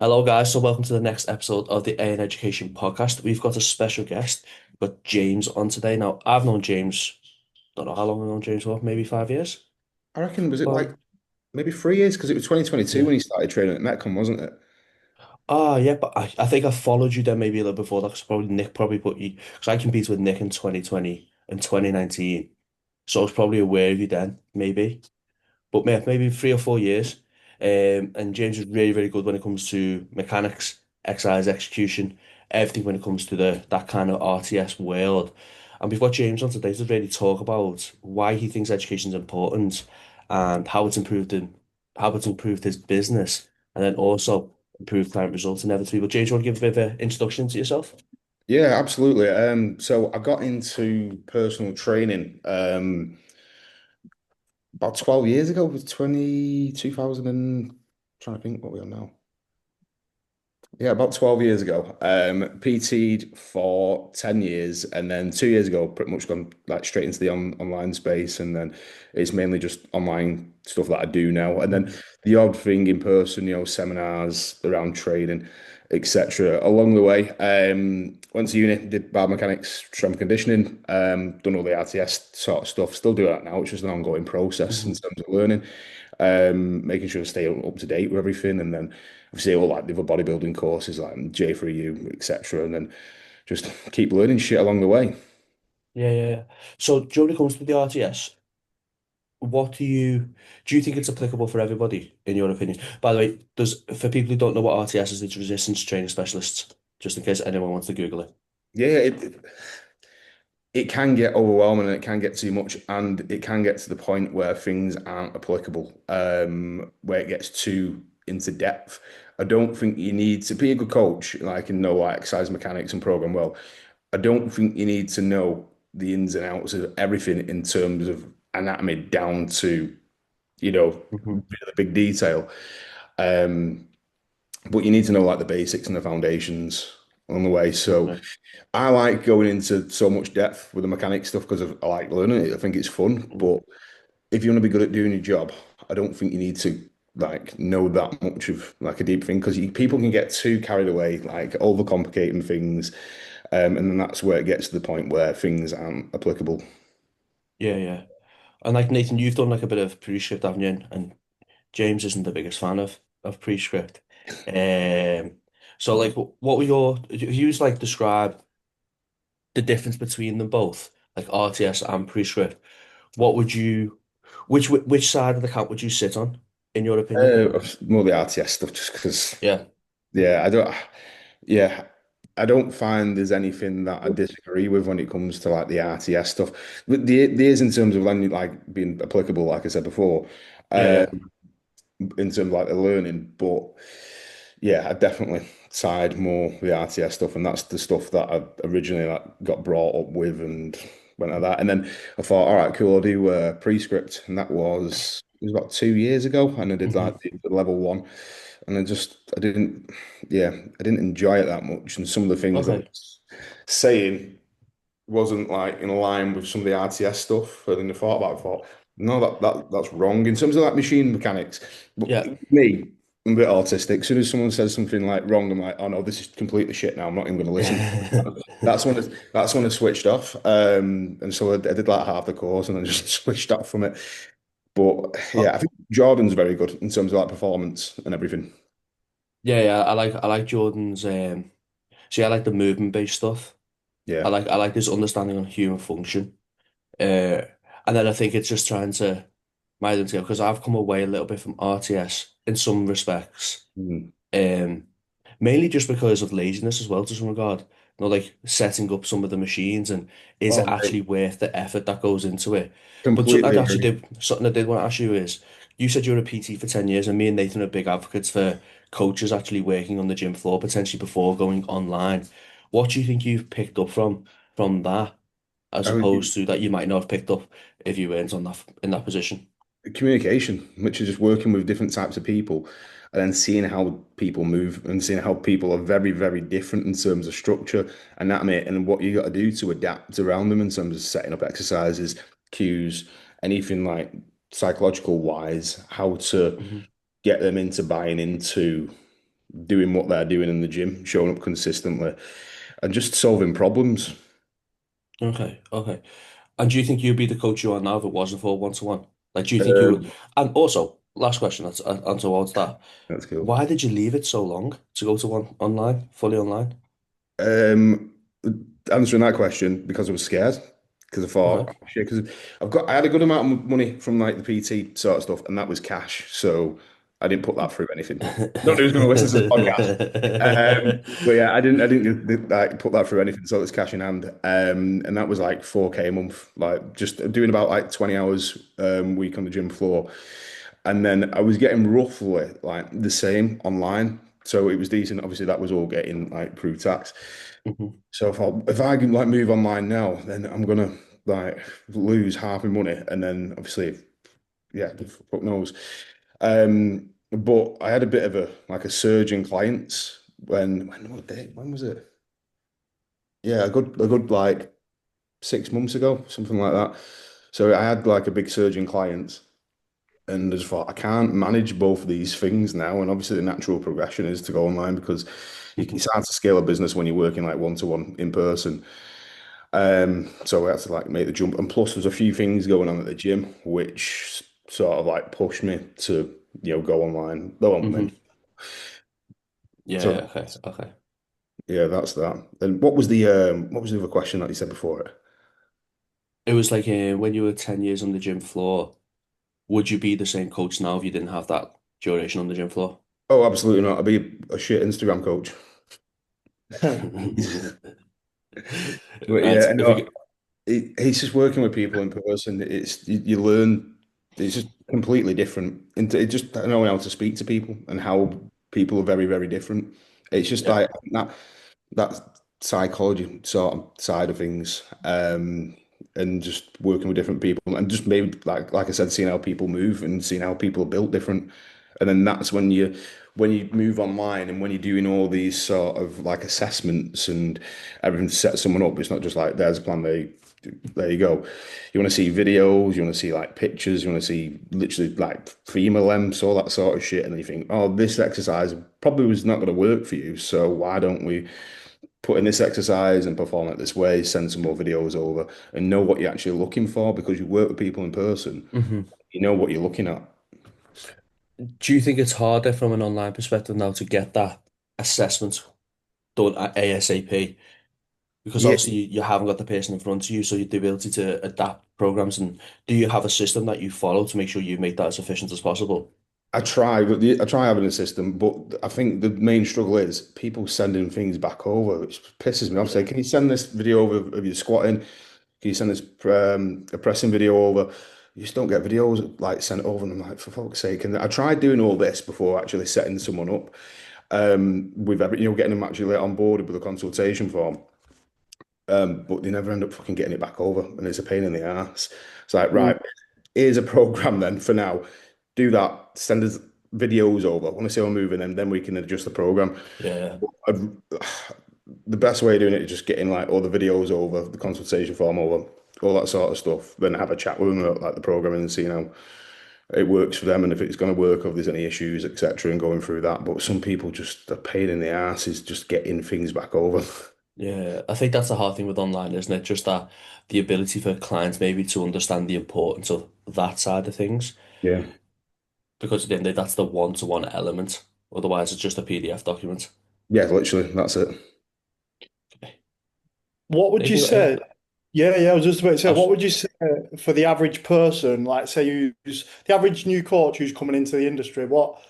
Hello, guys. So, welcome to the next episode of the A in Education podcast. We've got a special guest. We've got James on today. Now, I've known James, don't know how long I've known James for, maybe 5 years. I reckon, was it like Well, maybe 3 years? Because it was 2022 yeah. when he started training at Metcon, wasn't it? Yeah, but I think I followed you then maybe a little before that because probably Nick probably put you, because I competed with Nick in 2020 and 2019. So I was probably aware of you then, maybe. But maybe 3 or 4 years. And James is really, really good when it comes to mechanics, exercise execution, everything when it comes to that kind of RTS world. And we've got James on today to really talk about why he thinks education is important and how it's improved his business, and then also improved client results inevitably. But James, you want to give a bit of an introduction to yourself? Yeah, absolutely. So I got into personal training about 12 years ago, with 2000 and trying to think what we are now. Yeah, about 12 years ago. PT'd for 10 years, and then 2 years ago, pretty much gone like straight into the online space, and then it's mainly just online stuff that I do now. And then the odd thing in person, seminars around training, etc. Along the way, went to uni, did biomechanics, strength conditioning, done all the RTS sort of stuff. Still do that now. It's just an ongoing process in Mhm. terms of learning, making sure to stay up to date with everything, and then obviously all like the other bodybuilding courses like J3U, etc. And then just keep learning shit along the way. Yeah, yeah, yeah. So, Joe, when it comes to the RTS, what do you think it's applicable for everybody, in your opinion? By the way, does for people who don't know what RTS is, it's resistance training specialists, just in case anyone wants to Google it. Yeah, it can get overwhelming and it can get too much, and it can get to the point where things aren't applicable, where it gets too into depth. I don't think you need to be a good coach, like and know like exercise mechanics and program well. I don't think you need to know the ins and outs of everything in terms of anatomy down to, Hmm. the big detail. Um, but you need to know like the basics and the foundations on the way. So Okay. I like going into so much depth with the mechanic stuff because I like learning it. I think it's fun. Mhm. But if you want to be good at doing your job, I don't think you need to like know that much of like a deep thing because people can get too carried away, like overcomplicating things, and then that's where it gets to the point where things aren't applicable. Yeah, yeah. And like Nathan, you've done like a bit of pre-script, haven't you? And James isn't the biggest fan of pre-script. Um, so like, what were your? If you was like describe the difference between them both, like RTS and pre-script, what would you, which side of the camp would you sit on, in your opinion? More the RTS stuff, just because, Yeah. yeah, yeah, I don't find there's anything that I disagree with when it comes to like the RTS stuff. But there is in terms of like being applicable, like I said before, Yeah, uh, yeah. in terms of like the learning. But yeah, I definitely side more with the RTS stuff, and that's the stuff that I originally like got brought up with and went like that. And then I thought, all right, cool, I'll do Prescript, and that was it was about 2 years ago, and I did like Hmm. the level one, and I didn't, yeah, I didn't enjoy it that much, and some of the things that Okay. was saying wasn't like in line with some of the RTS stuff. And then I thought about it, I thought, no, that's wrong in terms of like machine mechanics. But Yeah. me, I'm a bit autistic. As soon as someone says something like wrong, I'm like, oh no, this is completely shit now. I'm not even going to listen to it. That's when I switched off. And so I did like half the course and then just switched off from it. But yeah, Oh, I think Jordan's very good in terms of like performance and everything. yeah, yeah. I like Jordan's. See, I like the movement based stuff. I Yeah. like I like this understanding on human function. Uh, and then I think it's just trying to meld them together because I've come away a little bit from RTS in some respects. Mm. Um, Mainly just because of laziness as well, to some regard. Like setting up some of the machines, and is it Oh, actually mate, worth the effort that goes into it? But completely agree. something I did want to ask you is, you said you were a PT for 10 years, and me and Nathan are big advocates for coaches actually working on the gym floor potentially before going online. What do you think you've picked up from that, as I opposed to that you might not have picked up if you weren't on that in that position? communication, which is just working with different types of people and then seeing how people move and seeing how people are very, very different in terms of structure, anatomy, and what you got to do to adapt around them in terms of setting up exercises, cues, anything like psychological wise, how to Hmm. get them into buying into doing what they're doing in the gym, showing up consistently, and just solving problems. Okay, okay. And do you think you'd be the coach you are now if it wasn't for one-to-one? Like, do you think you would? Um, And also, last question that's on towards that. that's cool. Why did you leave it so long to go to one online, fully online? Um, Answering that question because I was scared because I thought, Okay. oh, shit, because I had a good amount of money from like the PT sort of stuff, and that was cash, so I didn't put that through anything. Not who's going to listen to the podcast. But yeah, I didn't like put that through anything, so it was cash in hand, and that was like 4K a month, like just doing about like 20 hours week on the gym floor, and then I was getting roughly like the same online, so it was decent. Obviously, that was all getting like pre-tax. Mhm. So if I can like move online now, then I'm gonna like lose half my money, and then obviously, yeah, fuck knows. But I had a bit of a surge in clients when was it? Yeah, a good like 6 months ago, something like that. So I had like a big surge in clients, and I just thought I can't manage both of these things now. And obviously, the natural progression is to go online because Mhm. it's hard to scale a business when you're working like one to one in person. So I had to like make the jump. And plus there's a few things going on at the gym which sort of like pushed me to, go online. Go on then. Mhm. Yeah, So yeah, okay, okay. yeah, that's that. And what was the other question that you said before it? It was like when you were 10 years on the gym floor, would you be the same coach now if you didn't have that duration on the gym floor? Oh, absolutely not. I'd be a shit Instagram coach. But Right. yeah, If you no, it's just working with people in person. It's you learn. It's just completely different. And it just knowing how to speak to people and how people are very, very different. It's just yeah. like that psychology sort of side of things, and just working with different people, and just maybe like I said, seeing how people move and seeing how people are built different, and then that's when you move online and when you're doing all these sort of like assessments and everything to set someone up. It's not just like there's a plan, there you go. You want to see videos, you want to see like pictures, you want to see literally like female lengths, all that sort of shit, and then you think, oh, this exercise probably was not going to work for you, so why don't we put in this exercise and perform it this way, send some more videos over, and know what you're actually looking for because you work with people in person. Hmm. You know what you're looking at. Do you think it's harder from an online perspective now to get that assessment done at ASAP? Because Yeah, obviously you haven't got the person in front of you, so you have the ability to adapt programs. And do you have a system that you follow to make sure you make that as efficient as possible? I try having a system, but I think the main struggle is people sending things back over, which pisses me off. Say, Yeah. can you send this video over of you squatting? Can you send this a pressing video over? You just don't get videos like sent over, and I'm like, for fuck's sake! And I tried doing all this before actually setting someone up, with getting them actually on board with a consultation form. But they never end up fucking getting it back over, and it's a pain in the ass. It's like, Mm. right, here's a program then for now. Do that, send us videos over. I want to see how I'm moving, and then we can adjust the program. Yeah. I'd, the best way of doing it is just getting like all the videos over, the consultation form over, all that sort of stuff. Then have a chat with them about like the programming and seeing how it works for them and if it's going to work or if there's any issues, etc. And going through that. But some people just a pain in the ass is just getting things back over. Yeah, I think that's the hard thing with online, isn't it? Just that the ability for clients maybe to understand the importance of that side of things. Yeah. Because at the end of the day, that's the one-to-one element. Otherwise, it's just a PDF document. Yeah, literally, that's it. Okay. What would you Anything, any, say? Yeah, yeah, I was just about to say, I what was, would you say for the average person, like say who's the average new coach who's coming into the industry, what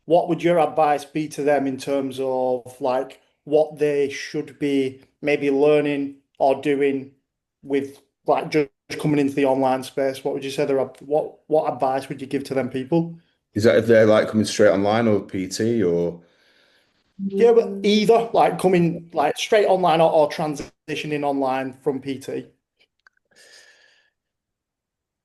would your advice be to them in terms of like what they should be maybe learning or doing with like just coming into the online space? What would you say what advice would you give to them people? Is that if they're like coming straight online or PT or Yeah, but either like coming like straight online or transitioning online from PT.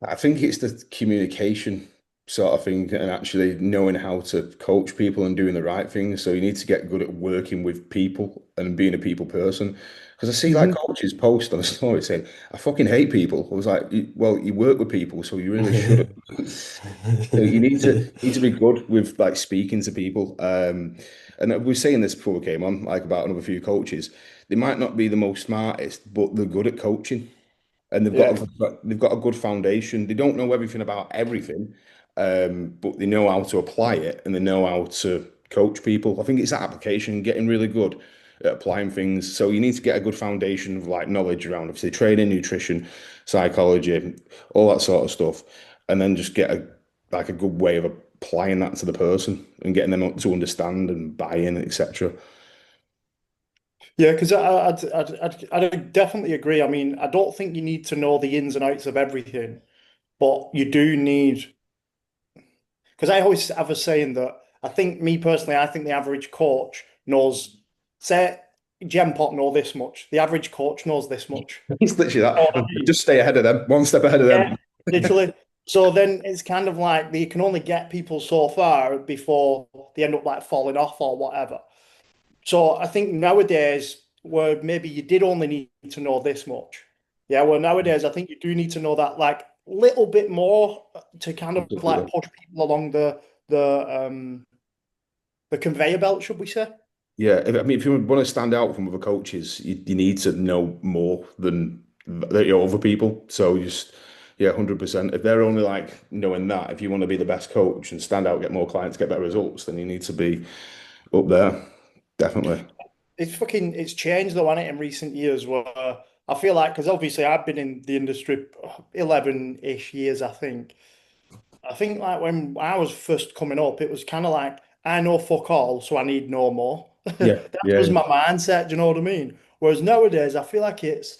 I think it's the communication sort of thing and actually knowing how to coach people and doing the right things. So you need to get good at working with people and being a people person. Because I see like Mhm. coaches post on a story saying, I fucking hate people. I was like, well, you work with people, so you really shouldn't. So you need to be good with like speaking to people. And we were saying this before we came on, like about another few coaches. They might not be the most smartest, but they're good at coaching and Yeah. they've got a good foundation. They don't know everything about everything, but they know how to apply it and they know how to coach people. I think it's that application, getting really good at applying things. So you need to get a good foundation of like knowledge around, obviously, training, nutrition, psychology, all that sort of stuff, and then just get a like a good way of applying that to the person and getting them to understand and buy in, etc. Yeah, because I'd definitely agree. I mean, I don't think you need to know the ins and outs of everything, but you do need, because I always have a saying that I think, me personally, I think the average coach knows, say, Gen Pop know this much. The average coach knows this much. It's literally You know what that. I mean? Just stay ahead of them, one step ahead of Yeah, them. literally. So then it's kind of like you can only get people so far before they end up like falling off or whatever. So I think nowadays, where maybe you did only need to know this much, yeah. Well, nowadays I think you do need to know that like little bit more to kind of like Absolutely. push people along the conveyor belt, should we say? Yeah, I mean, if you want to stand out from other coaches, you need to know more than other people. So just, yeah, 100%. If they're only like knowing that, if you want to be the best coach and stand out, get more clients, get better results, then you need to be up there. Definitely. It's changed though, hasn't it, in recent years where I feel like, because obviously I've been in the industry 11-ish years, I think. I think like when I was first coming up, it was kind of like I know fuck all, so I need no more. Yeah, That yeah, was my mindset, do you know what I mean? Whereas nowadays, I feel like it's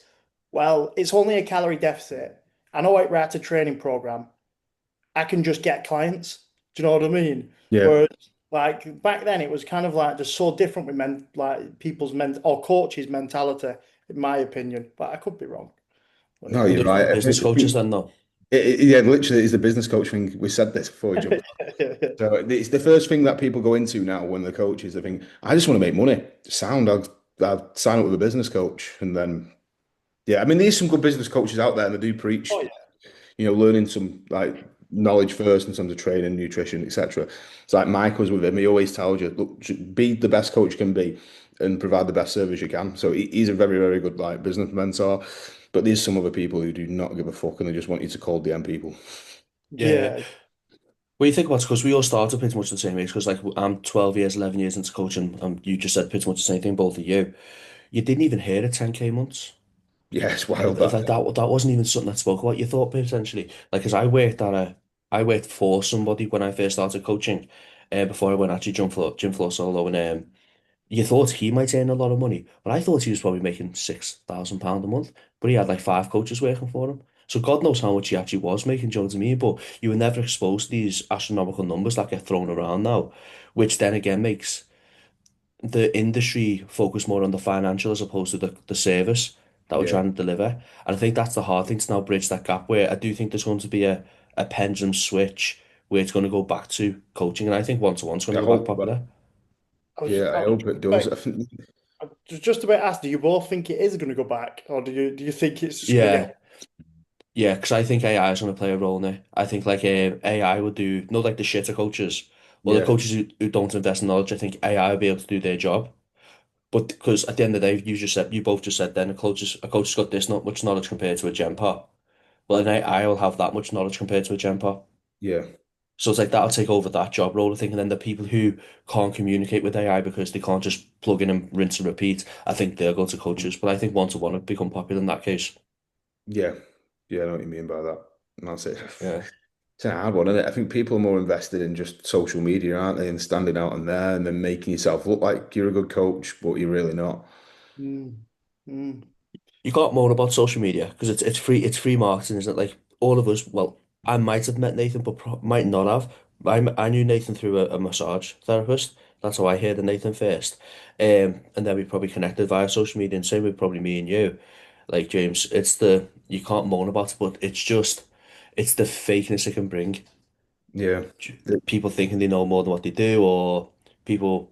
only a calorie deficit. I know it writes a training program. I can just get clients. Do you know what I mean? yeah. Whereas like back then, it was kind of like just so different with like people's or coaches' mentality, in my opinion. But I could be wrong. But No, yeah. Well, you're they've got right. business coaches then, though. Yeah, literally, it's the business coach thing. We said this before we jumped. So it's the first thing that people go into now when they're coaches. They think, I just want to make money. Sound, I'll sign up with a business coach. And then, yeah, I mean, there's some good business coaches out there and they do Oh preach, yeah. learning some like knowledge first in terms of training, nutrition, etc. It's like Mike was with him. He always tells you, look, be the best coach you can be and provide the best service you can. So he's a very, very good like business mentor. But there's some other people who do not give a fuck and they just want you to call DM people. Yeah. Yeah. What do you think about it? Because we all started pretty much the same age. Because like I'm 12 years, 11 years into coaching. You just said pretty much the same thing, both of you. You didn't even hear of 10K months. Yeah, it's Like wild that. that wasn't even something that spoke about. You thought potentially, like, because I worked for somebody when I first started coaching, before I went actually gym floor solo, and you thought he might earn a lot of money, but I thought he was probably making £6,000 a month. But he had like five coaches working for him. So God knows how much he actually was making, do you know what I mean? But you were never exposed to these astronomical numbers that get thrown around now, which then again makes the industry focus more on the financial as opposed to the service that we're Yeah, trying to deliver. And I think that's the hard thing to now bridge that gap where I do think there's going to be a pendulum switch where it's going to go back to coaching. And I think one-to-one's going I to go back hope that. popular. Yeah, I hope it does. I was just about to ask, do you both think it is going to go back, or do you think it's just going to Yeah, get? yeah, because I think AI is going to play a role in it. I think like AI will do, not like the shitter coaches, or the Yeah, coaches who don't invest in knowledge. I think AI will be able to do their job. But because at the end of the day, you both just said then a coach has got this not much knowledge compared to a gen pop. Well, an AI will have that much knowledge compared to a gen pop. yeah, So it's like that'll take over that job role, I think. And then the people who can't communicate with AI because they can't just plug in and rinse and repeat, I think they'll go to coaches. But I think one-to-one would become popular in that case. yeah, yeah. I know what you mean by that. And that's it. Yeah. It's a hard one, isn't it? I think people are more invested in just social media, aren't they? And standing out on there and then making yourself look like you're a good coach, but you're really not. Mm, mm. You got more about social media because it's free marketing, isn't it? Like all of us, well, I might have met Nathan, but might not have. I knew Nathan through a massage therapist. That's how I heard of Nathan first. And then we probably connected via social media, and same with probably me and you. Like James, you can't moan about it, but it's the fakeness it can bring. Yeah. The- People thinking they know more than what they do, or people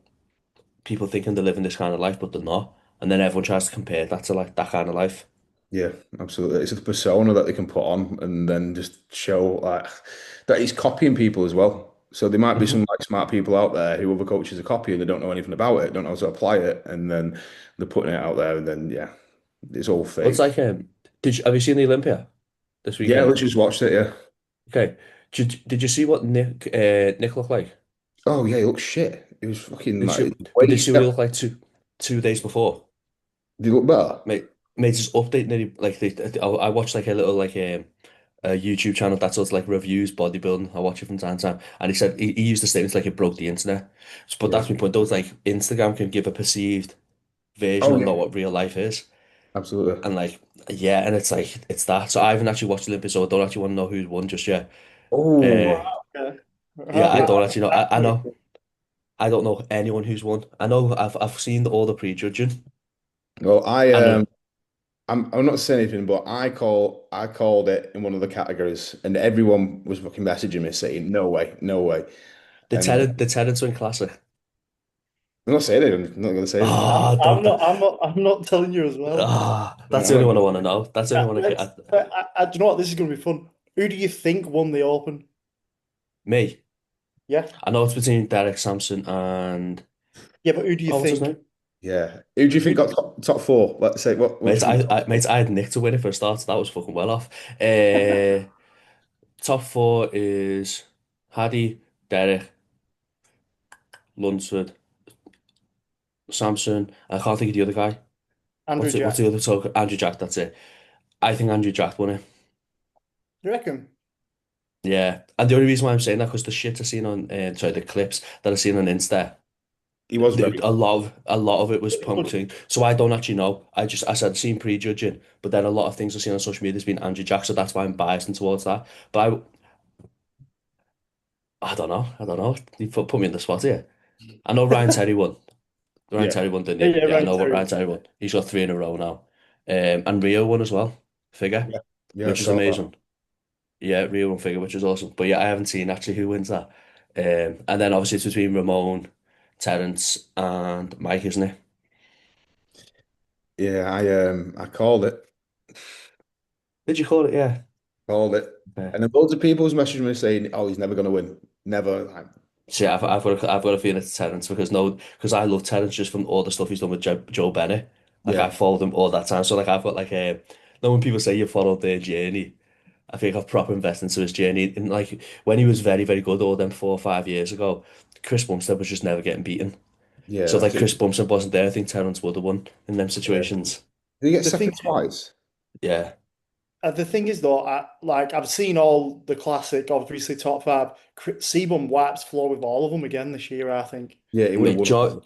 people thinking they're living this kind of life, but they're not. and then everyone tries to compare that to like that kind of life. Yeah, absolutely. It's the persona that they can put on and then just show like that he's copying people as well. So there might be some Hmm. like smart people out there who other coaches are copying, they don't know anything about it, don't know how to apply it, and then they're putting it out there, and then yeah, it's all Well, it's fake. like, have you seen the Olympia this Yeah, weekend? let's just watched it. Yeah. Okay, did you see what Nick looked like? Oh yeah, he looks shit. He was fucking Did like you the way did he you see what he stepped. looked like two days before? Did he look better? Mate, just updating it. Like I watched like a little like a YouTube channel that sort of like reviews bodybuilding. I watch it from time to time, and he said he used the statements like it broke the internet. But Yeah. that's my point. Those like Instagram can give a perceived version Oh of yeah, not what real life is, absolutely. and like yeah, and it's like it's that. So I haven't actually watched Olympus, so I don't actually want to know who's won just yet. Oh Uh, Okay. yeah, I yeah. don't actually know. I know I don't know anyone who's won. I know I've seen all the prejudging, Well, and I'm not saying anything, but I called it in one of the categories, and everyone was fucking messaging me saying, "No way, no way." And the Terence win classic. I'm not saying it. I'm not going to say anything. Ah, don't. I'm not telling you as well. That's I'm the only not one I gonna, want to know. That's the only one I Let's. get. Do you know what? This is going to be fun. Who do you think won the Open? Me. Yeah, I know it's between Derek Sampson and yeah, but who do you oh, what's his think? name? yeah. Who do you Who think do got top four? Let's say what do Mate, you think? I had Nick to win it for a start, so that was fucking well off. Top four is Paddy, Derek, Lunsford, Sampson. I can't think of the other guy. Andrew What's Jack? the other talk? Andrew Jack. That's it. I think Andrew Jack won it. You reckon? Yeah, and the only reason why I'm saying that because the shit I seen on, sorry, the clips that I seen on Insta. He was very A lot of it was Good. pumping. So I don't actually know. I said seen prejudging, but then a lot of things I've seen on social media has been Andrew Jack, so that's why I'm biased towards that. But I don't know. I don't know. You put me in the spot here. I know Ryan Terry won. Ryan yeah Terry won, didn't Yeah, he? yeah, Yeah, I right, know what Terry. Ryan Terry won. He's got three in a row now. And Rio won as well, figure, yeah yeah. I which is saw that. amazing. Yeah, Rio won figure, which is awesome. But yeah, I haven't seen actually who wins that. And then obviously it's between Ramon, Terence, and Mike, isn't it? Yeah, I called it. Did you call it? Yeah. Called it. Okay. And then loads of people was messaging me saying, "Oh, he's never going to win. Never." Like, See, I've got a feeling it's Terence because no, because I love Terence just from all the stuff he's done with Joe Bennett. Like I yeah, followed him all that time, so like I've got like a. No, when people say you followed their journey, I think I've proper invested into his journey. And like when he was very good, all them 4 or 5 years ago, Chris Bumstead was just never getting beaten. yeah, So if like that's it. Chris Bumstead wasn't there, I think Terence would have won in them Yeah. situations. Did he get The thing, second twice? Yeah, the thing is though, I've seen all the classic, obviously top five. Sebum wipes floor with all of them again this year. I think Yeah, he would have mate, won. Joe.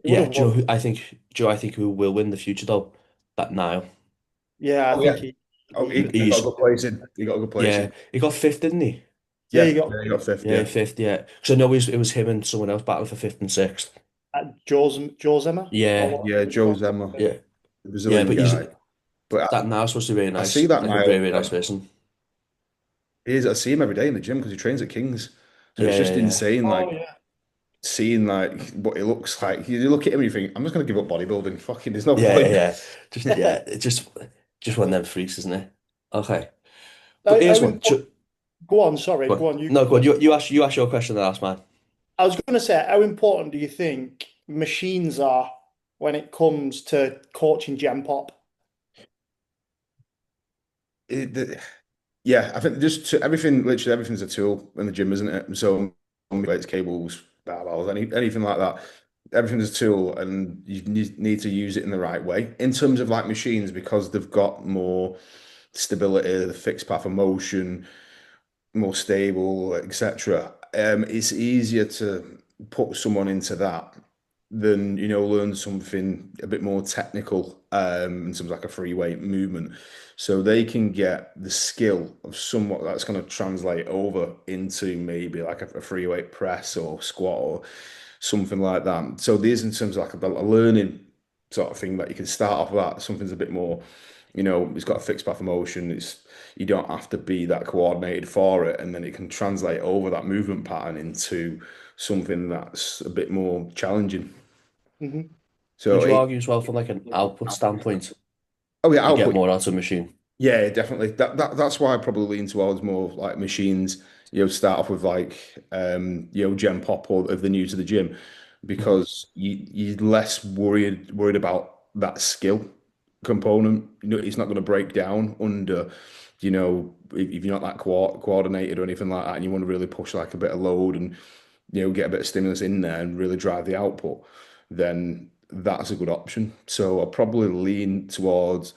he would Yeah, have won. Joe. I think who will win the future though, that Nile. Yeah, I Oh think yeah. he, Oh, he could. he got a He's good place in. He got a good place yeah, in. he got fifth, didn't he? Yeah, you Yeah, got yeah, he got fifth. Yeah, Yeah, fifth, yeah. Because I know it was him and someone else battling for fifth and sixth. Joe's Emma or Yeah, what? yeah. Joe Zemma, yeah, the yeah. Brazilian But he's guy. But that now supposed to be really I see nice, that like a now. very nice person. I see him every day in the gym because he trains at King's. So it's Yeah, yeah, just yeah. insane, Oh like yeah. seeing like what it looks like. You look at him and you think, I'm just gonna give up bodybuilding. Fucking, there's no Yeah, yeah, point. yeah. It's just one of them freaks, isn't it? Okay, but How here's one. important? Go on. Sorry. Go on. Go on. You No, go go on. first. You ask your question, then last man. I was going to say, how important do you think machines are when it comes to coaching Gen Pop? Yeah, I think everything, literally everything's a tool in the gym, isn't it? So weights, cables, barbells, anything like that. Everything's a tool, and you need to use it in the right way. In terms of like machines, because they've got more stability, the fixed path of motion, more stable, etc. It's easier to put someone into that than learn something a bit more technical in terms of like a free weight movement. So they can get the skill of somewhat that's going to translate over into maybe like a free weight press or squat or something like that. So these in terms of like a learning sort of thing that you can start off with that something's a bit more, it's got a fixed path of motion. You don't have to be that coordinated for it, and then it can translate over that movement pattern into something that's a bit more challenging. Mhm. Would So you argue as well from like an output standpoint, oh yeah, you get output. more out of a machine? Yeah, definitely. That's why I probably lean towards more like machines. Start off with like Gen Pop or if they're new to the gym, Hmm. because you're less worried about that skill component. It's not going to break down under, if you're not that coordinated or anything like that, and you want to really push like a bit of load and get a bit of stimulus in there and really drive the output, then that's a good option. So I'll probably lean towards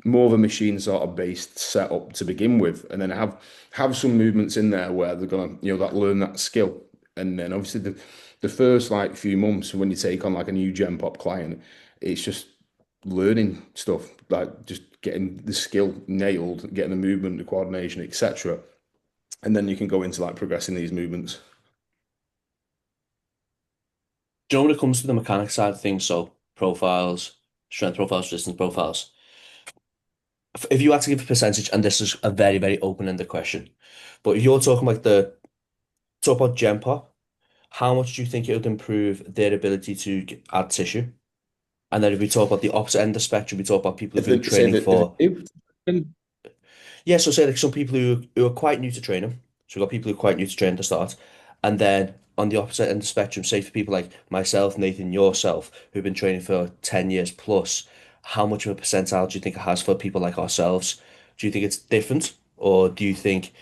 more of a machine sort of based setup to begin with, and then have some movements in there where they're gonna that learn that skill, and then obviously the first like few months when you take on like a new Gen Pop client, it's just learning stuff like just getting the skill nailed, getting the movement, the coordination, etc., and then you can go into like progressing these movements. Do you know when it comes to the mechanic side of things, so profiles, strength profiles, resistance profiles, if you had to give a percentage, and this is a very, very open-ended question, but if you're talking like talk about Gen Pop, how much do you think it would improve their ability to add tissue? And then if we talk about the opposite end of the spectrum, we talk about people If who've been they say training that if for, they do, yeah, so say like some people who are quite new to training. So we've got people who are quite new to training to start. And then on the opposite end of the spectrum, say for people like myself, Nathan, yourself, who've been training for 10 years plus, how much of a percentile do you think it has for people like ourselves? Do you think it's different? Or do you think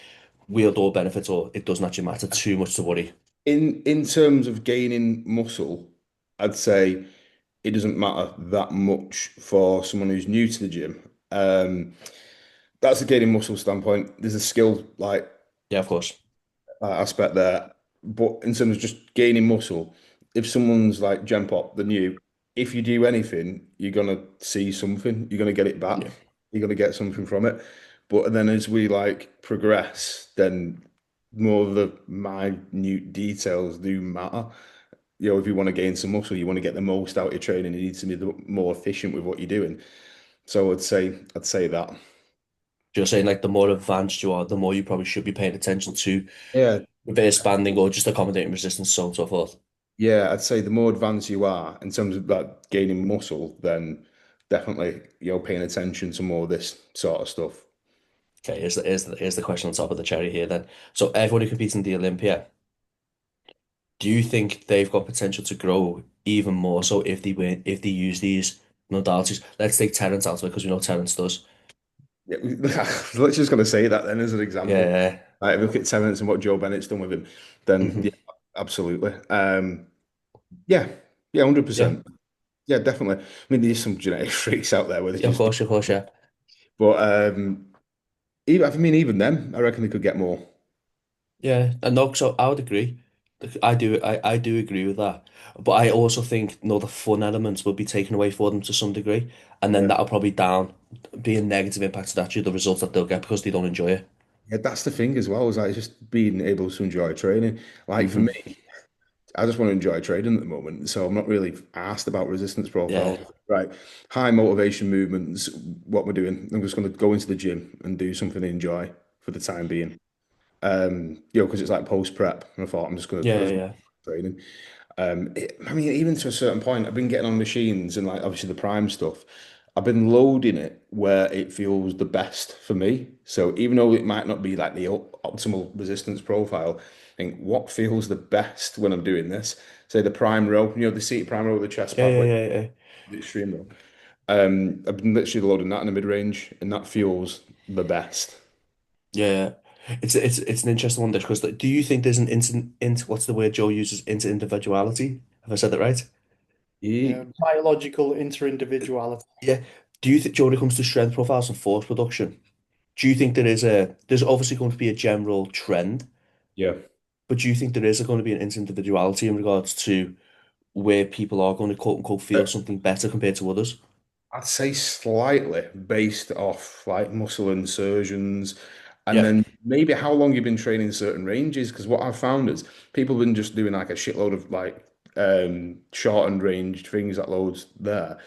we'll all benefit, or it doesn't actually matter too much to worry? in terms of gaining muscle, I'd say it doesn't matter that much for someone who's new to the gym. That's a gaining muscle standpoint. There's a skill like Yeah, of course. aspect there, but in terms of just gaining muscle, if someone's like Gen Pop, the new, if you do anything, you're gonna see something. You're gonna get it back. Yeah. You're gonna get something from it. But then as we like progress, then more of the minute details do matter. If you want to gain some muscle, you want to get the most out of your training, you need to be more efficient with what you're doing. So I'd say that. You're saying like the more advanced you are, the more you probably should be paying attention to Yeah, reverse banding or just accommodating resistance, so on and so forth. yeah, I'd say the more advanced you are in terms of like gaining muscle, then definitely paying attention to more of this sort of stuff. Okay, here's the question on top of the cherry here then. So everyone who competes in the Olympia, do you think they've got potential to grow even more so if they use these modalities? Let's take Terence out of it because we know Terence does. Yeah, I was just going to say that then as an example. Yeah. If you look at Terence and what Joe Bennett's done with him, then Hmm. yeah, absolutely. Yeah, yeah, Yeah. 100%. Yeah, definitely. I mean, there's some genetic freaks out there where they Yeah, just, of course, yeah. but even them, I reckon they could get more. Yeah, and no, so I would agree. Like, I do agree with that. But I also think, the fun elements will be taken away for them to some degree, and then Yeah. that'll probably be a negative impact to actually the results that they'll get because they don't enjoy it. Yeah, that's the thing as well, is like just being able to enjoy training. Like for Hmm. me, I just want to enjoy trading at the moment, so I'm not really asked about resistance Yeah, profiles. Right, high motivation movements, what we're doing. I'm just going to go into the gym and do something I enjoy for the time being. Because it's like post prep, and I thought I yeah, just yeah, training. I mean, even to a certain point, I've been getting on machines and like obviously the prime stuff. I've been loading it where it feels the best for me. So even though it might not be like the optimal resistance profile, I think what feels the best when I'm doing this, say the prime row, the seated prime row with the chest yeah, part, yeah, like yeah, yeah, the extreme row. I've been literally loading that in the mid range, and that feels the best. yeah. It's an interesting one because do you think there's an into what's the word Joe uses into individuality? Have I said that right? Yeah, Biological interindividuality. Yeah. Do you think, Joe, when it comes to strength profiles and force production, do you think there's obviously going to be a general trend, yeah. but do you think there is going to be an individuality in regards to where people are going to quote unquote feel something better compared to others? I'd say slightly based off like muscle insertions and Yeah. then maybe how long you've been training certain ranges. Because what I've found is people have been just doing like a shitload of like shortened range things that loads there.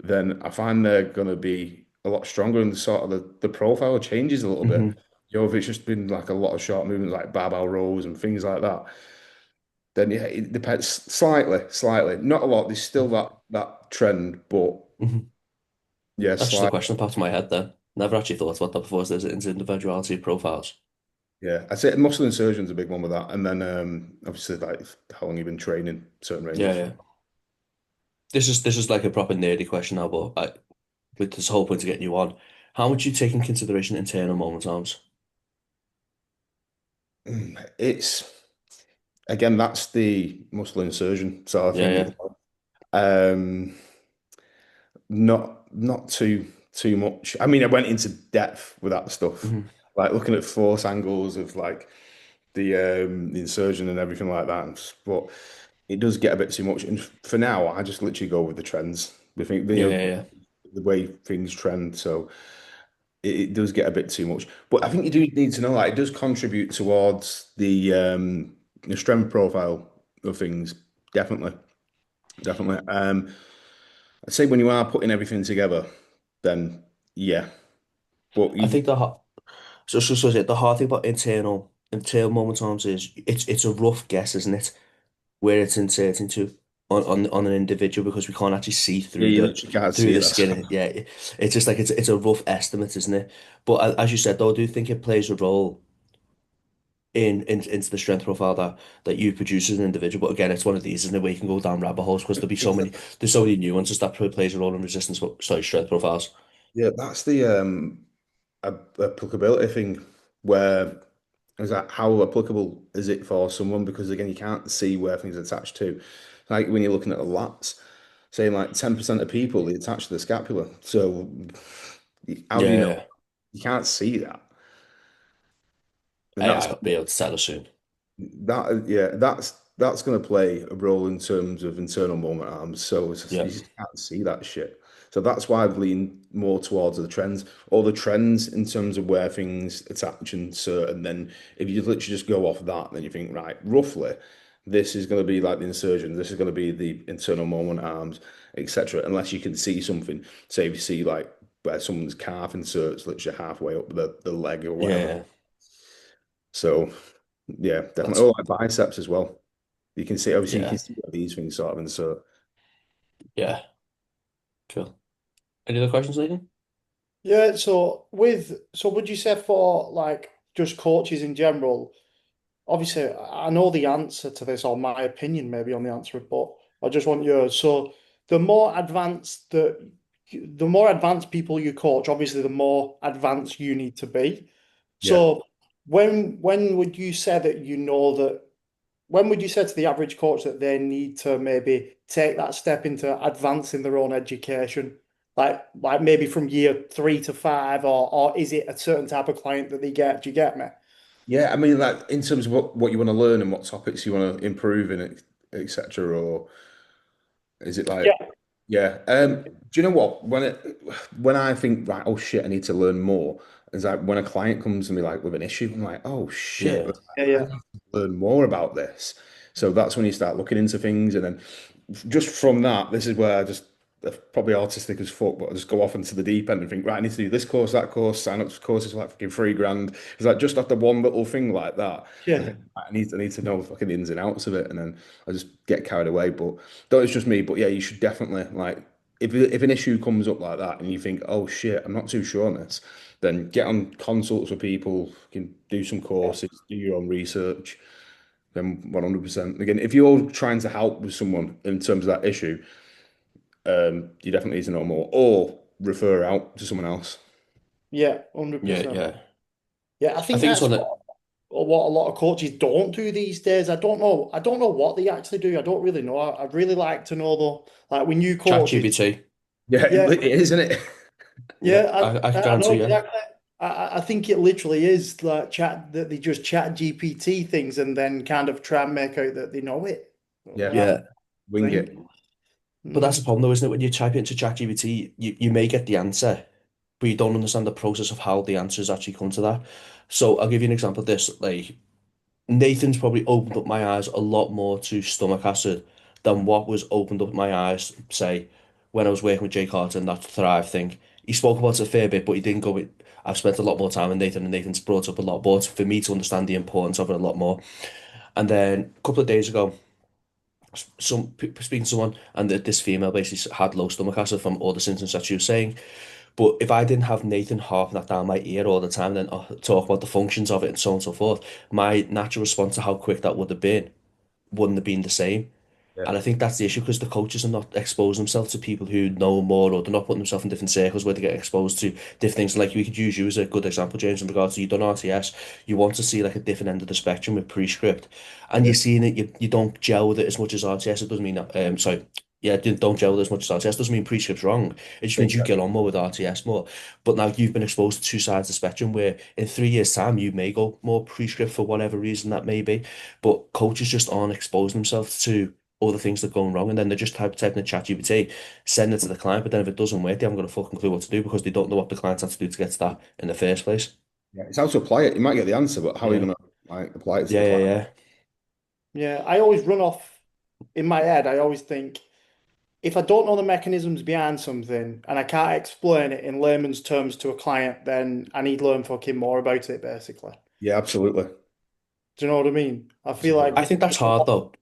Then I find they're gonna be a lot stronger and the sort of the profile changes a little bit. Hmm. If it's just been like a lot of short movements like barbell rows and things like that, then yeah, it depends slightly, slightly. Not a lot. There's still that that trend, but Mhm. yeah, That's just a slight. question that popped in my head then. Never actually thought about that before. So there's individuality profiles. Yeah, I'd say muscle insertion's a big one with that, and then obviously like how long you've been training certain Yeah, ranges. yeah. This is like a proper nerdy question now, but with this whole point of getting you on, how much you take in consideration internal moment arms? It's again that's the muscle insertion, so I Yeah, think yeah. um, not too much. I mean, I went into depth with that stuff, Hmm. like looking at force angles of like the insertion and everything like that. But it does get a bit too much. And for now, I just literally go with the trends. We think Yeah, yeah, yeah. the way things trend. So it does get a bit too much. But I think you do need to know that it does contribute towards the strength profile of things. Definitely, definitely. I'd say when you are putting everything together, then yeah. But I you, think the hard thing about internal moment arms is it's a rough guess, isn't it? Where it's inserting to on an individual because we can't actually see yeah, you literally can't through see it. the That's skin. Yeah, it's just like it's a rough estimate, isn't it? But as you said, though, I do think it plays a role into the strength profile that you produce as an individual. But again, it's one of these, isn't it, where you can go down rabbit holes because there's so many nuances that plays a role in resistance, sorry, strength profiles. yeah, that's the applicability thing where is that how applicable is it for someone? Because again, you can't see where things are attached to. Like when you're looking at the lats, saying like 10% of people they attach to the scapula. So how do you know? Yeah, You can't see that. And AI that's will be able to tell us soon. that yeah, that's going to play a role in terms of internal moment arms. So you Yeah, just can't see that shit. So that's why I've leaned more towards the trends or the trends in terms of where things attach and insert. And then if you literally just go off that, then you think, right, roughly, this is going to be like the insertion, this is going to be the internal moment arms, etc. Unless you can see something, say if you see like where someone's calf inserts literally halfway up the leg or whatever. yeah, So yeah, definitely. that's Oh, like biceps as well. You can see, obviously, you yeah, can see where these things sort of insert. yeah, cool. Any other questions, Nathan? Yeah, so would you say for like just coaches in general, obviously I know the answer to this, or my opinion maybe on the answer, but I just want yours. So the more advanced the more advanced people you coach, obviously the more advanced you need to be. Yeah. So when would you say that you know that when would you say to the average coach that they need to maybe take that step into advancing their own education? Like maybe from year 3 to 5, or is it a certain type of client that they get? Do you get me? Yeah, I mean, like in terms of what you want to learn and what topics you want to improve in, etc. Or is it like, Yeah, yeah? Do you know what? When I think right, oh shit, I need to learn more. It's like when a client comes to me like with an issue, I'm like, oh shit, Yeah, yeah, I yeah, need to learn more about this. So that's when you start looking into things, and then just from that, this is where I just probably autistic as fuck, but I just go off into the deep end and think, right, I need to do this course, that course, sign up for courses for like fucking 3 grand. It's like just after one little thing like that, I yeah, think I need to know fucking the ins and outs of it, and then I just get carried away. But though it's just me, but yeah, you should definitely like if an issue comes up like that and you think, oh shit, I'm not too sure on this, then get on consults with people, can do some courses, do your own research. Then 100%. Again, if you're trying to help with someone in terms of that issue, you definitely need to know more or refer out to someone else. yeah, hundred yeah, percent. yeah. Yeah, I I think think it's that's one that what a lot of coaches don't do these days. I don't know. I don't know what they actually do. I don't really know. I'd really like to know though. Like when you coaches, ChatGPT. Yeah, yeah, it is, isn't it? Yeah, yeah, I can I know guarantee you. exactly. I think it literally is like chat that they just chat GPT things and then kind of try and make out that they know it. Yeah, That's Yeah, the wing it. thing. but that's the Mm. problem though, isn't it? When you type it into ChatGPT, you may get the answer, but you don't understand the process of how the answers actually come to that. So I'll give you an example of this. Like Nathan's probably opened up my eyes a lot more to stomach acid than what was opened up my eyes, say, when I was working with Jay Carter and that Thrive thing. He spoke about it a fair bit, but he didn't go with. I've spent a lot more time with Nathan, and Nathan's brought up a lot more for me to understand the importance of it a lot more. And then a couple of days ago, speaking to someone, and this female basically had low stomach acid from all the symptoms that she was saying. But if I didn't have Nathan harping that down my ear all the time, then talk about the functions of it and so on and so forth, my natural response to how quick that would have been wouldn't have been the same. Yeah. And I think that's the issue because the coaches are not exposing themselves to people who know more, or they're not putting themselves in different circles where they get exposed to different things. Like we could use you as a good example, James, in regards to you done RTS. You want to see like a different end of the spectrum with prescript, and Yeah. you're seeing it. You don't gel with it as much as RTS. It doesn't mean that. Sorry. Yeah, don't gel with it as much as RTS. Doesn't mean prescript's wrong. It just means you get Exactly. on more with RTS more. But now you've been exposed to two sides of the spectrum where in 3 years' time you may go more prescript for whatever reason that may be. But coaches just aren't exposing themselves to all the things that are going wrong, and then they're just typing in ChatGPT, send it to the client, but then if it doesn't work, they haven't got a fucking clue what to do because they don't know what the client had to do to get to that in the first place. Yeah. It's how to apply it. You might get the answer, but how are you Yeah, going to like apply it to the yeah, yeah, client? yeah, Yeah, I always run off in my head. I always think if I don't know the mechanisms behind something and I can't explain it in layman's terms to a client, then I need to learn fucking more about it, basically. Yeah, absolutely. Do you know what I mean? I feel like I Absolutely. think that's hard though.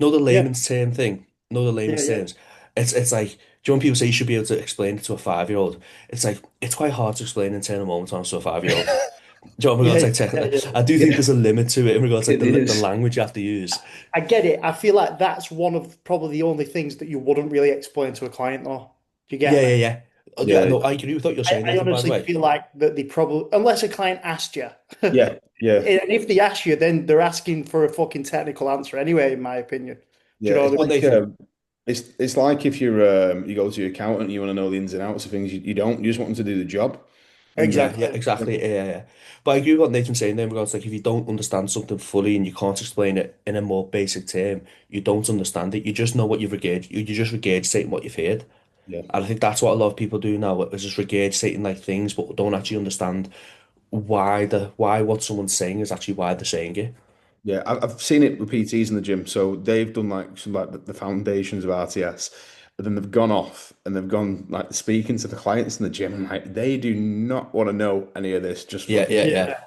Know the yeah, layman's term thing. Know the yeah, layman's yeah, terms. It's like, do you know when people say you should be able to explain it to a 5-year-old? It's like it's quite hard to explain internal moment times to a 5-year-old. Do you know what yeah, regards like yeah, technical? yeah. I do think Yeah, there's a limit to it in regards like it the is. language you have to use. I get it. I feel like that's one of probably the only things that you wouldn't really explain to a client, though. Do you get Yeah, me? yeah, yeah. Yeah, Yeah, no, I agree with what you're saying, I Nathan, by the honestly way. feel like that they probably, unless a client asked you, and yeah, yeah, if they ask you, then they're asking for a fucking technical answer anyway, in my opinion. Do yeah. you know It's what I But mean? like Nathan, it's like if you're you go to your accountant and you want to know the ins and outs of things, you don't. You just want them to do the job. And yeah, yeah, Exactly. exactly. Yeah, yeah, yeah. But I agree with what Nathan's saying there, because like if you don't understand something fully and you can't explain it in a more basic term, you don't understand it. You just know what you're just regurgitating what you've heard. yeah, And I think that's what a lot of people do now, is just regurgitating like things, but don't actually understand why what someone's saying is actually why they're saying it. yeah. I've seen it with PTs in the gym. So they've done like some like the foundations of RTS, but then they've gone off and they've gone like speaking to the clients in the gym, and like they do not want to know any of this. Just Yeah, fucking. yeah, Yeah. yeah.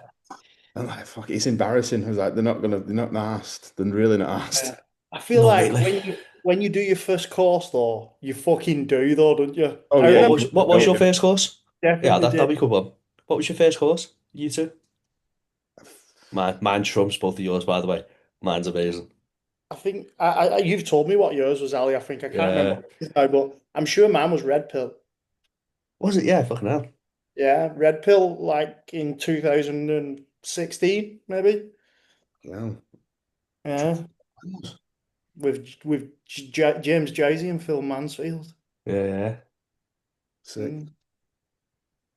I'm like, fuck, it's embarrassing. I was like, they're not asked. They're really not Yeah. asked. I feel No, mate, like like when you do your first course though, you fucking do though, don't you? Oh I yeah, what remember was what was don't your you? first course? Yeah, definitely that'd did. be a good one. What was your first course? You two? Mine trumps both of yours, by the way. Mine's amazing. I think you've told me what yours was, Ali. I think I can't remember Yeah. what it is now, but I'm sure mine was red pill. Was it? Yeah, fucking hell. Yeah, red pill like in 2016, maybe. Yeah. Yeah, with James Joyce and Phil Mansfield. Yeah, yeah. Sick. Mm.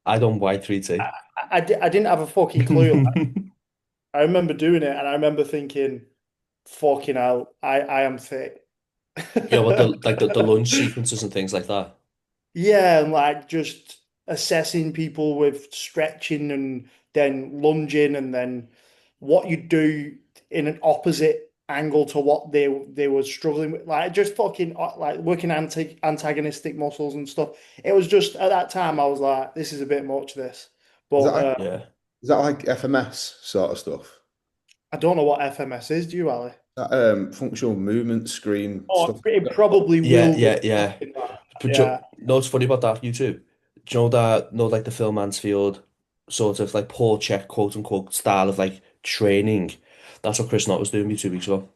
I done Y3T. I didn't have a fucking clue. I remember doing it, and I remember thinking, "Fucking hell, I am thick." Yeah, what the lunge sequences and things like that. Yeah, and like just assessing people with stretching and then lunging and then what you do in an opposite angle to what they were struggling with. Like just fucking like working antagonistic muscles and stuff. It was just at that time I was like, this is a bit much, this. Is But that like Yeah. is that like FMS sort of stuff? I don't know what FMS is, do you, Ali? That functional movement screen Oh, stuff. it probably Yeah, will be yeah, yeah. something like that. But Yeah. know what's funny about that, you too? Do you know that, like the Phil Mansfield sort of like Paul check, quote unquote, style of like training? That's what Chris Knott was doing me 2 weeks ago.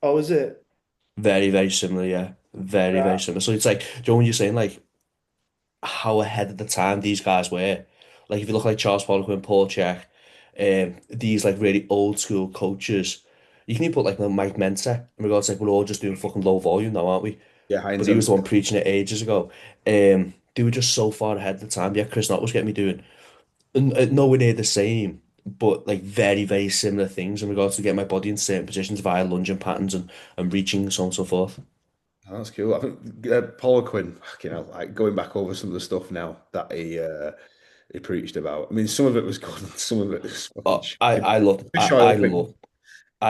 Oh, is it? Very, very similar, yeah. Very, very Right. similar. So it's like, do you know when you're saying like how ahead of the time these guys were? Like if you look like Charles Poliquin, Paul Check, these like really old school coaches, you can even put like Mike Mentor in regards to like we're all just doing fucking low volume now, aren't we? Yeah, high But he was the intensity. one preaching it ages ago. They were just so far ahead of the time. Yeah, Chris Knott was getting me doing nowhere near the same, but like very, very similar things in regards to getting my body in certain positions via lunging patterns and reaching and so on and so forth. Oh, that's cool. I think Paul Quinn, you know, like going back over some of the stuff now that he preached about. I mean, some of it was good, and some of it was fucking Oh, shit. Fish I oil thing.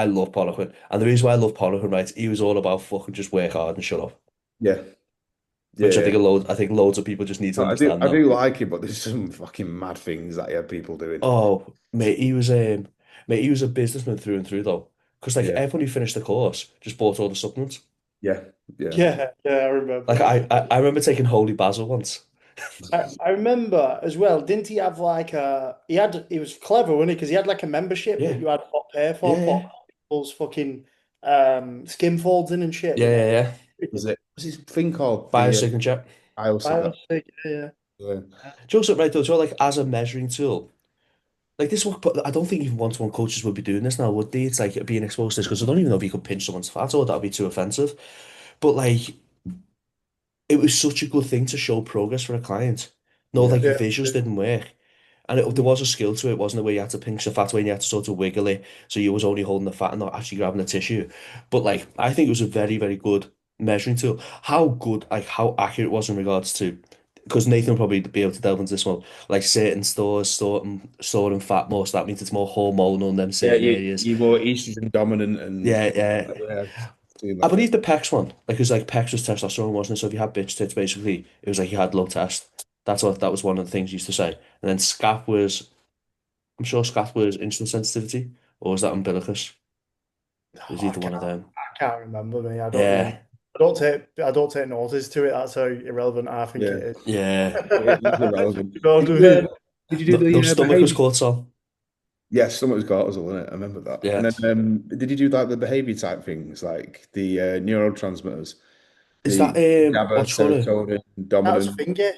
love Poliquin. And the reason why I love Poliquin, right, he was all about fucking just work hard and shut up. Yeah, yeah, Which yeah. I think loads of people just need to No, understand I now. do like it, but there's some fucking mad things that he had people doing. Oh, mate, he was a businessman through and through though. Because like Yeah, everyone who finished the course just bought all the supplements. yeah, yeah. Yeah, yeah, I remember. Like I remember taking Holy Basil once. I remember as well, didn't he have like he was clever, wasn't he? Because he had like a membership that Yeah, you had to pay for, yeah, put yeah, people's fucking skin folds in and shit, yeah, didn't yeah, yeah. Was this thing called the Biosignature. IOC that? Biosig, yeah. Yeah, Joseph, right though, so like as a measuring tool, like this one, but I don't think even one-to-one coaches would be doing this now, would they? It's like being exposed to this because I don't even know if you could pinch someone's fat or that'd be too offensive. But like it was such a good thing to show progress for a client. No, yeah, like your Yeah. visuals didn't work. And there Mm. was a skill to it, wasn't it, where you had to pinch the fat away and you had to sort of wiggle it. So you was only holding the fat and not actually grabbing the tissue. But like I think it was a very, very good measuring tool. How good, like how accurate it was in regards to because Nathan will probably be able to delve into this one. Like certain stores storing fat more, so that means it's more hormonal in them yeah. certain areas. You were estrogen dominant and Yeah, stuff like yeah. that. Yeah, seeing I that. Yeah, believe the Pecs one, like, because like Pecs was testosterone, wasn't it? So if you had bitch tits, basically, it was like you had low test. That was one of the things you used to say. And then SCAP was, I'm sure SCAP was insulin sensitivity, or was that umbilicus? No, It was either one of them. I can't remember me. Yeah, I don't take notice to it. That's how irrelevant I think yeah. it is. yeah. It's irrelevant. You know what Did I you mean? did you do No, no the stomach was behavior? cortisol. Yes, stomach was cortisol, wasn't it? I remember that. And Yeah. then did you do like the behavior type things, like the neurotransmitters, Is that the GABA, what you call it? serotonin, That's dominant? Finger.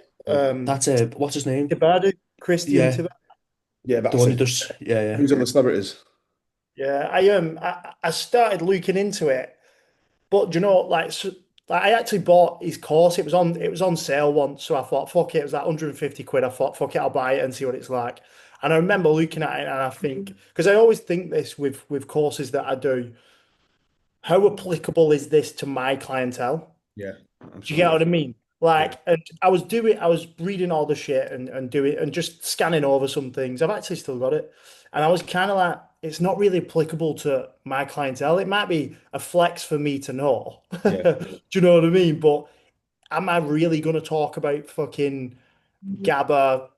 That's what's his name? Tabata, Christian Yeah, Tabata. Yeah, the that's one who it. does. Yeah, yeah. Who's on the celebrities? Yeah, I started looking into it, but do you know, like I actually bought his course. It was on sale once, so I thought, fuck it, it was like 150 quid. I thought, fuck it, I'll buy it and see what it's like. And I remember looking at it, and I think because I always think this with courses that I do, how applicable is this to my clientele? Yeah, Do you get absolutely. what I mean? Yeah, Like, and I was reading all the shit and doing and just scanning over some things. I've actually still got it, and I was kind of like, it's not really applicable to my clientele. It might be a flex for me to know. yeah, Do you know what I mean? But am I really going to talk about fucking GABA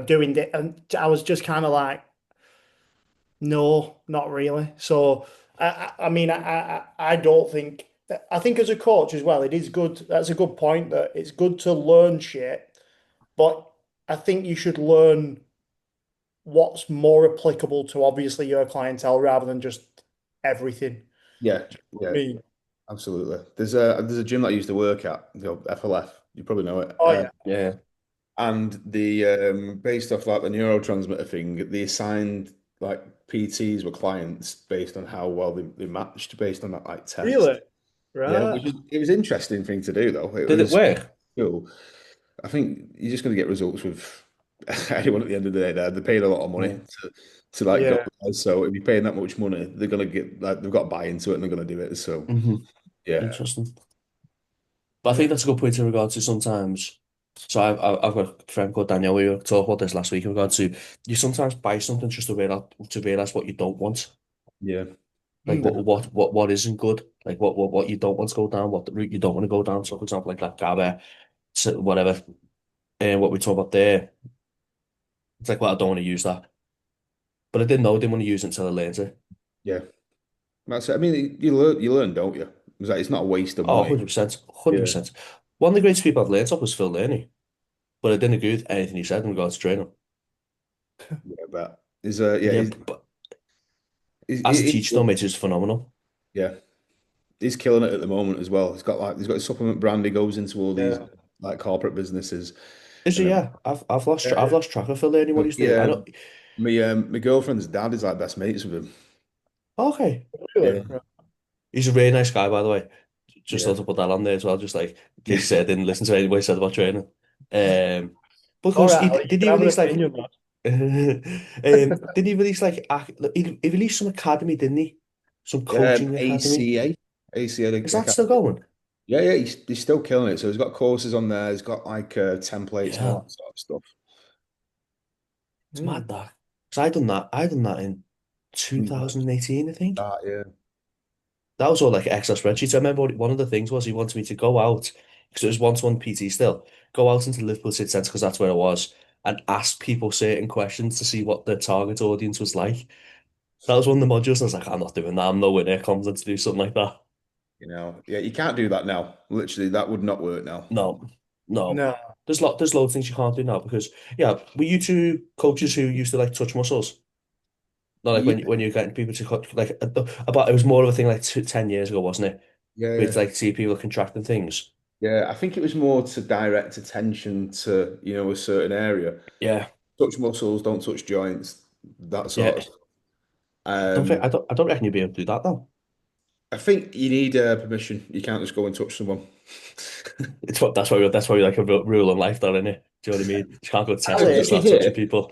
doing it? And I was just kind of like, no, not really. So I mean, I don't think. I think as a coach as well, it is good. That's a good point. That it's good to learn shit, but I think you should learn what's more applicable to obviously your clientele rather than just everything. yeah, I yeah, mean, absolutely. There's a gym that I used to work at, FLF. You probably know it. oh yeah, Yeah. And the based off like the neurotransmitter thing, they assigned like PTs were clients based on how well they matched based on that like test. really, Yeah, right? it was interesting thing to do though. It Did it was work? cool. I think you're just going to get results with anyone at the end of the day. They're paying a lot of money Yeah. to like go Yeah, there. So if you're paying that much money, they're going to get like they've got to buy into it and they're going to do it. So hmm yeah, Interesting. But I think yeah, that's a good point in regards to sometimes. So I've got a friend called Daniel. We were talking about this last week in regards to you sometimes buy something just to realize what you don't want, yeah, like mm, what isn't good, like what you don't want to go down, what the route you don't want to go down. So for example, like that GABA, whatever, and what we talk about there, it's like well I don't want to use that, but I didn't know I didn't want to use it until I learned it. yeah. That's it. I mean, you learn, don't you? It's like it's not a waste of Oh, money. 100%, Yeah, 100%. One of the greatest people I've learned off was Phil Learning, but I didn't agree with anything he said in regards to training. yeah, but yeah, Yeah, but as a teacher, though, he's, mate, it's phenomenal. yeah, he's killing it at the moment as well. He's got a supplement brand. He goes into all these yeah, like corporate businesses, Is he? and Yeah, I've yeah. lost track of Phil Learning. What he's doing. I yeah, know. my girlfriend's dad is like best mates with him. Okay, Really, Yeah, right. he's a really nice guy, by the way. Just yeah, thought to put that on there as well, just like in yeah. case you say I didn't listen to anything he said about training. All Because right, he Ali, you did can he have an release like opinion, man. did he release like he released some academy, didn't he? Some coaching academy. ACA, ACA Is that still Academy. going? Yeah, yeah, he's still killing it. So he's got courses on there. He's got like templates and all Yeah, that sort of stuff. it's Hmm. mad that. Because I done that in Mm, like, 2018, I think. yeah, That was all like Excel spreadsheets. I remember one of the things was he wanted me to go out because it was one-to-one PT still. Go out into Liverpool City Centre because that's where I was and ask people certain questions to see what the target audience was like. That was one of the modules. I was like, I'm not doing that. I'm nowhere near competent to do something like that. Yeah, you can't do that now. Literally, that would not work now. No, no. No. There's loads of things you can't do now because yeah, were you two coaches who used to like touch muscles? Not like Yeah, when you're getting people to cut like about it was more of a thing like 10 years ago, wasn't it? yeah, We'd yeah. like see people contracting things. Yeah, I think it was more to direct attention to, a certain area. Yeah, Touch muscles, don't touch joints, that yeah. sort of. Um, I don't reckon you'd be able to do that though. I think you need permission. You can't just go and touch someone. That's why we like a rule in life, though, isn't it? Do you know what I mean? You can't go to Tesco and Ali, just If you're start touching here, people.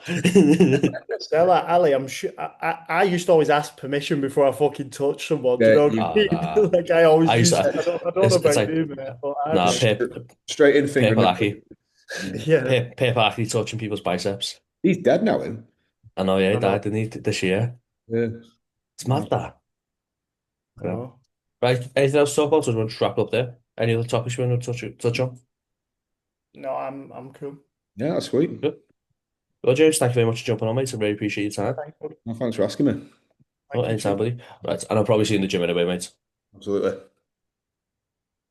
Stella, Ali, I'm sure I used to always ask permission before I fucking touch someone. Do you yeah, know what Ah, I nah. mean? Like I always I used used to, to. I don't know it's about like, you, mate, but I nah, did. straight in finger Pip in the. Lucky. Yeah, Pip Lucky touching people's biceps. He's dead now, him. I know, yeah, he I know. died, didn't he, this year? Yeah. It's mad, that. I Yeah. know. Right, anything else to talk about? Or do you want to wrap up there? Any other topics you want to touch on? No, I'm cool. Yeah, that's sweet. Good. Well, James, thank you very much for jumping on, mate. I really appreciate your time. Thank you. Well, thanks for asking me. Oh, Thank you anytime, too. buddy. Right, and I'll probably see you in the gym anyway, mate. Absolutely.